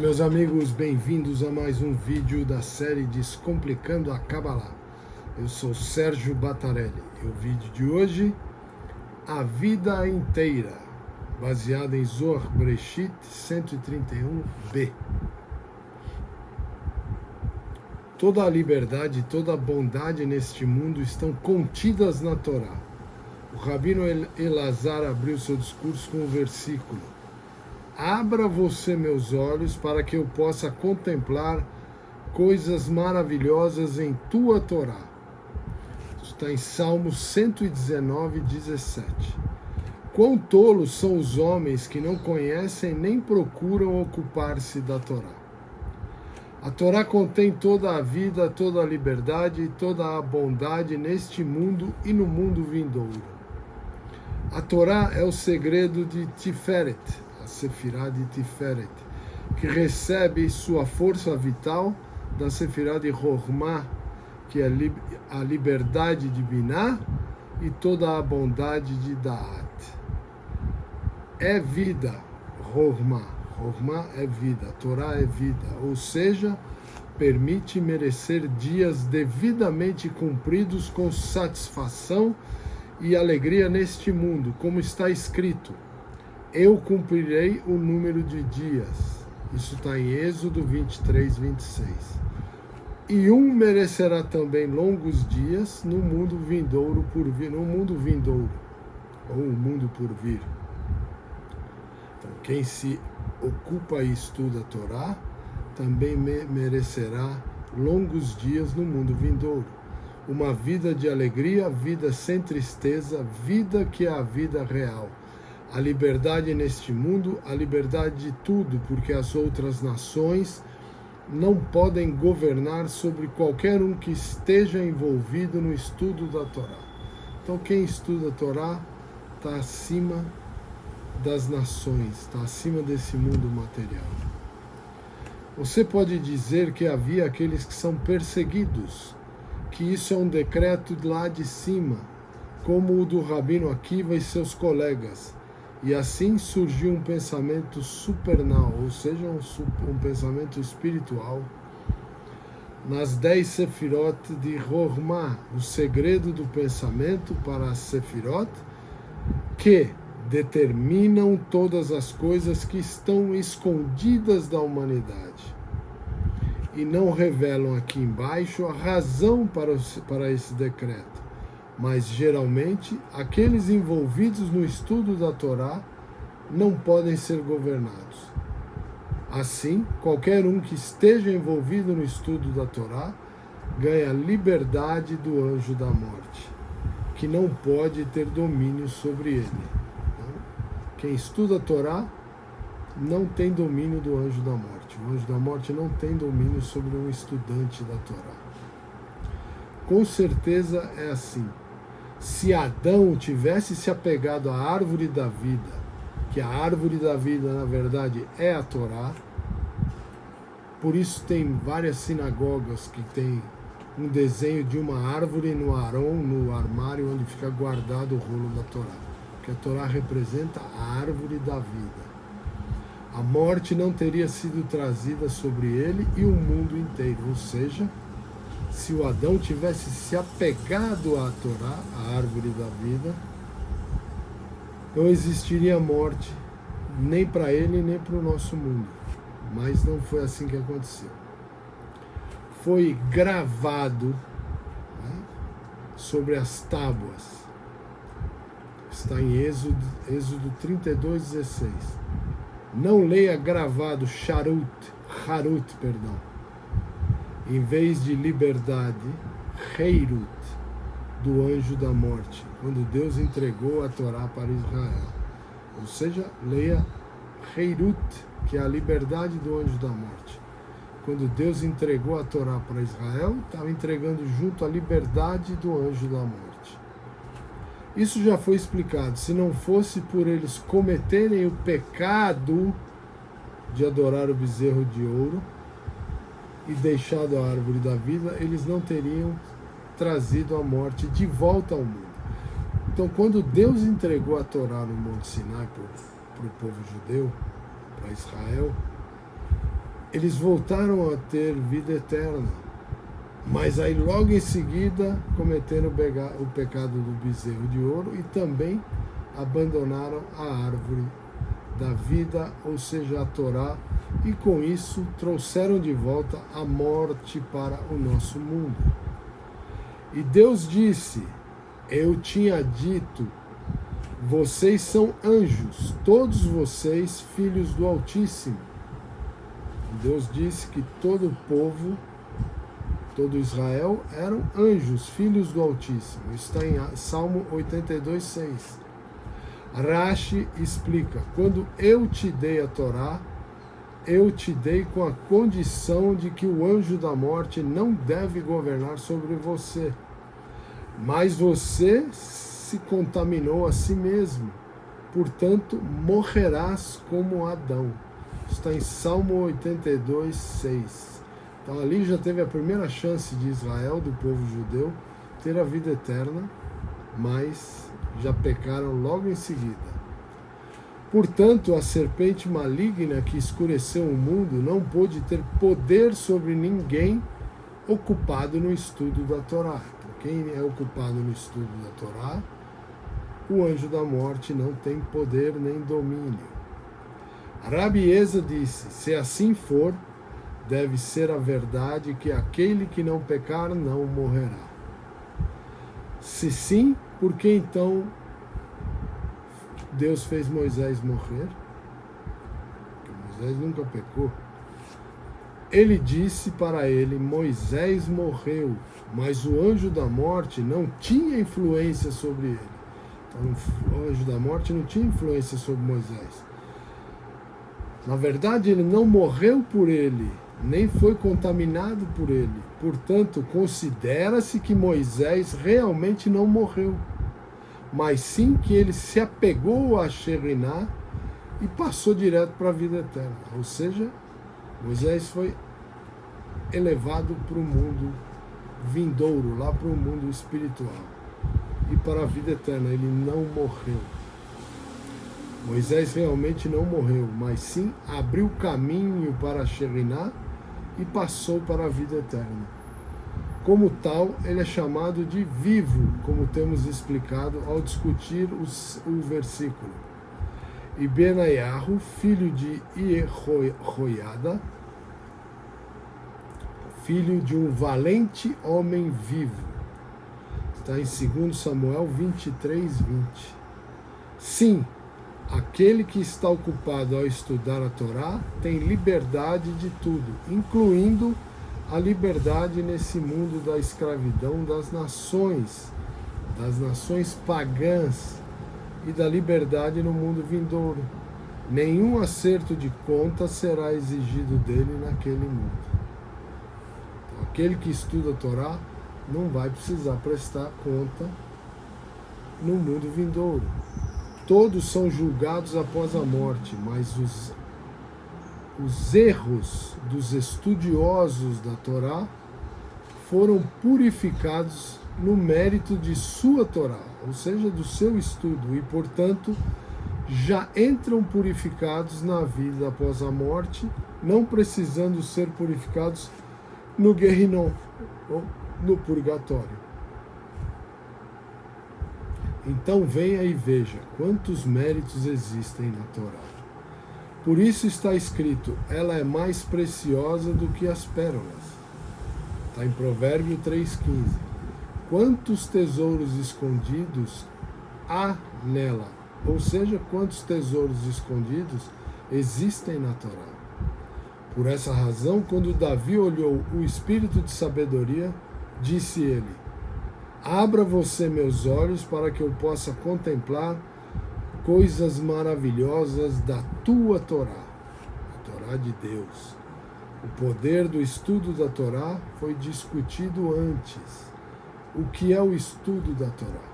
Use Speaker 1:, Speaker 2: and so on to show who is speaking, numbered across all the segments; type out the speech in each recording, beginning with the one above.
Speaker 1: Meus amigos, bem-vindos a mais um vídeo da série Descomplicando a Kabbalah. Eu sou Sérgio Batarelli e o vídeo de hoje, a vida inteira, baseado em Zohar Bereshit 131b. Toda a liberdade e toda a bondade neste mundo estão contidas na Torá. O Rabino Elazar abriu seu discurso com o versículo: abra você meus olhos para que eu possa contemplar coisas maravilhosas em tua Torá. Isso está em Salmos 119, 17. Quão tolos são os homens que não conhecem nem procuram ocupar-se da Torá. A Torá contém toda a vida, toda a liberdade e toda a bondade neste mundo e no mundo vindouro. A Torá é o segredo de Tiferet, Sefirá de Tiferet, que recebe sua força vital da Sefirá de Rohmá, que é a liberdade de Biná e toda a bondade de Da'at. É vida, Rohmá. Rohmá é vida, Torá é vida, ou seja, permite merecer dias devidamente cumpridos com satisfação e alegria neste mundo, como está escrito: eu cumprirei o número de dias. Isso está em Êxodo 23, 26. E merecerá também longos dias no mundo vindouro por vir, no mundo vindouro, ou o mundo por vir. Então, quem se ocupa e estuda a Torá também merecerá longos dias no mundo vindouro. Uma vida de alegria, vida sem tristeza, vida que é a vida real. A liberdade neste mundo, a liberdade de tudo, porque as outras nações não podem governar sobre qualquer um que esteja envolvido no estudo da Torá. Então, quem estuda a Torá está acima das nações, está acima desse mundo material. Você pode dizer que havia aqueles que são perseguidos, que isso é um decreto lá de cima, como o do Rabino Akiva e seus colegas. E assim surgiu um pensamento supernal, ou seja, um pensamento espiritual, nas 10 Sefirot de Rohmá, o segredo do pensamento para as Sefirot, que determinam todas as coisas que estão escondidas da humanidade. E não revelam aqui embaixo a razão para esse decreto. Mas, geralmente, aqueles envolvidos no estudo da Torá não podem ser governados. Assim, qualquer um que esteja envolvido no estudo da Torá ganha liberdade do anjo da morte, que não pode ter domínio sobre ele. Quem estuda a Torá não tem domínio do anjo da morte. O anjo da morte não tem domínio sobre um estudante da Torá. Com certeza é assim. Se Adão tivesse se apegado à árvore da vida, que a árvore da vida, na verdade, é a Torá, por isso tem várias sinagogas que tem um desenho de uma árvore no Aron, no armário onde fica guardado o rolo da Torá, porque a Torá representa a árvore da vida. A morte não teria sido trazida sobre ele e o mundo inteiro, ou seja, se o Adão tivesse se apegado à Torá, à árvore da vida, não existiria morte, nem para ele, nem para o nosso mundo. Mas não foi assim que aconteceu. Foi gravado, né, sobre as tábuas. Está em Êxodo 32, 16. Não leia gravado Harut, em vez de liberdade, Heirut, do anjo da morte, quando Deus entregou a Torá para Israel. Ou seja, leia Heirut, que é a liberdade do anjo da morte. Quando Deus entregou a Torá para Israel, estava entregando junto a liberdade do anjo da morte. Isso já foi explicado. Se não fosse por eles cometerem o pecado de adorar o bezerro de ouro e deixado a árvore da vida, eles não teriam trazido a morte de volta ao mundo. Então, quando Deus entregou a Torá no Monte Sinai para o povo judeu, para Israel, eles voltaram a ter vida eterna. Mas aí logo em seguida cometeram o pecado do bezerro de ouro e também abandonaram a árvore da vida, ou seja, a Torá, e com isso trouxeram de volta a morte para o nosso mundo. E Deus disse: eu tinha dito, vocês são anjos, todos vocês filhos do Altíssimo. Deus disse que todo o povo, todo Israel, eram anjos, filhos do Altíssimo. Está em Salmo 82, 6. Rashi explica: quando eu te dei a Torá, eu te dei com a condição de que o anjo da morte não deve governar sobre você. Mas você se contaminou a si mesmo, portanto morrerás como Adão. Está em Salmo 82, 6. Então ali já teve a primeira chance de Israel, do povo judeu, ter a vida eterna, mas já pecaram logo em seguida. Portanto, a serpente maligna que escureceu o mundo não pôde ter poder sobre ninguém ocupado no estudo da Torá. Quem é ocupado no estudo da Torá, o anjo da morte não tem poder nem domínio. Rabi Eza disse: se assim for, deve ser a verdade que aquele que não pecar não morrerá. Se sim, por que então Deus fez Moisés morrer? Porque Moisés nunca pecou. Ele disse para ele: Moisés morreu, mas o anjo da morte não tinha influência sobre ele. Então, o anjo da morte não tinha influência sobre Moisés. Na verdade, ele não morreu por ele, nem foi contaminado por ele. Portanto, considera-se que Moisés realmente não morreu, mas sim que ele se apegou a Sheriná e passou direto para a vida eterna. Ou seja, Moisés foi elevado para o mundo vindouro, lá para o mundo espiritual e para a vida eterna. Ele não morreu. Moisés realmente não morreu, mas sim abriu caminho para a Sheriná e passou para a vida eterna. Como tal, ele é chamado de vivo, como temos explicado ao discutir o versículo. E Benayahu, filho de Iehoiada, filho de um valente homem vivo. Está em 2 Samuel 23, 20. Sim, aquele que está ocupado ao estudar a Torá tem liberdade de tudo, incluindo a liberdade nesse mundo da escravidão das nações pagãs, e da liberdade no mundo vindouro. Nenhum acerto de contas será exigido dele naquele mundo. Então, aquele que estuda a Torá não vai precisar prestar conta no mundo vindouro. Todos são julgados após a morte, mas os erros dos estudiosos da Torá foram purificados no mérito de sua Torá, ou seja, do seu estudo, e, portanto, já entram purificados na vida após a morte, não precisando ser purificados no Guerrinom, ou no purgatório. Então venha e veja quantos méritos existem na Torá. Por isso está escrito: ela é mais preciosa do que as pérolas. Está em Provérbio 3,15. Quantos tesouros escondidos há nela? Ou seja, quantos tesouros escondidos existem na Torá. Por essa razão, quando Davi olhou o espírito de sabedoria, disse ele: abra você meus olhos para que eu possa contemplar coisas maravilhosas da tua Torá, a Torá de Deus. O poder do estudo da Torá foi discutido antes. O que é o estudo da Torá?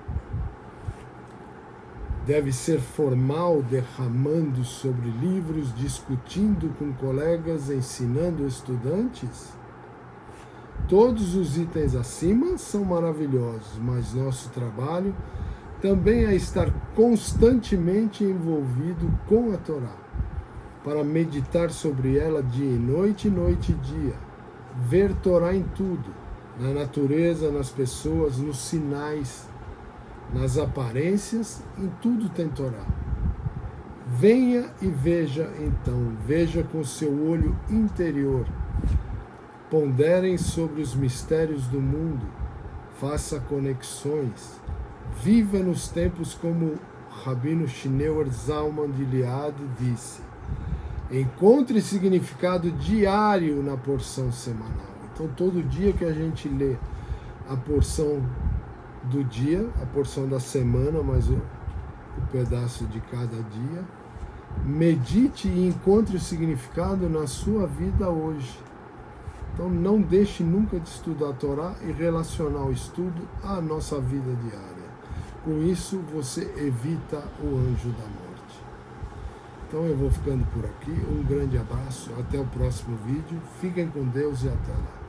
Speaker 1: Deve ser formal, derramando sobre livros, discutindo com colegas, ensinando estudantes? Todos os itens acima são maravilhosos, mas nosso trabalho também é estar constantemente envolvido com a Torá. para meditar sobre ela dia e noite e dia. Ver Torá em tudo, na natureza, nas pessoas, nos sinais, nas aparências, em tudo tem Torá. Venha e veja então, veja com seu olho interior. Ponderem sobre os mistérios do mundo, faça conexões, viva nos tempos como Rabino Shneur Zalman de Liad disse. Encontre significado diário na porção semanal. Então, todo dia que a gente lê a porção do dia, a porção da semana, mas o pedaço de cada dia, medite e encontre o significado na sua vida hoje. Então, não deixe nunca de estudar a Torá e relacionar o estudo à nossa vida diária. Com isso, você evita o anjo da morte. Então eu vou ficando por aqui, um grande abraço, até o próximo vídeo, fiquem com Deus e até lá.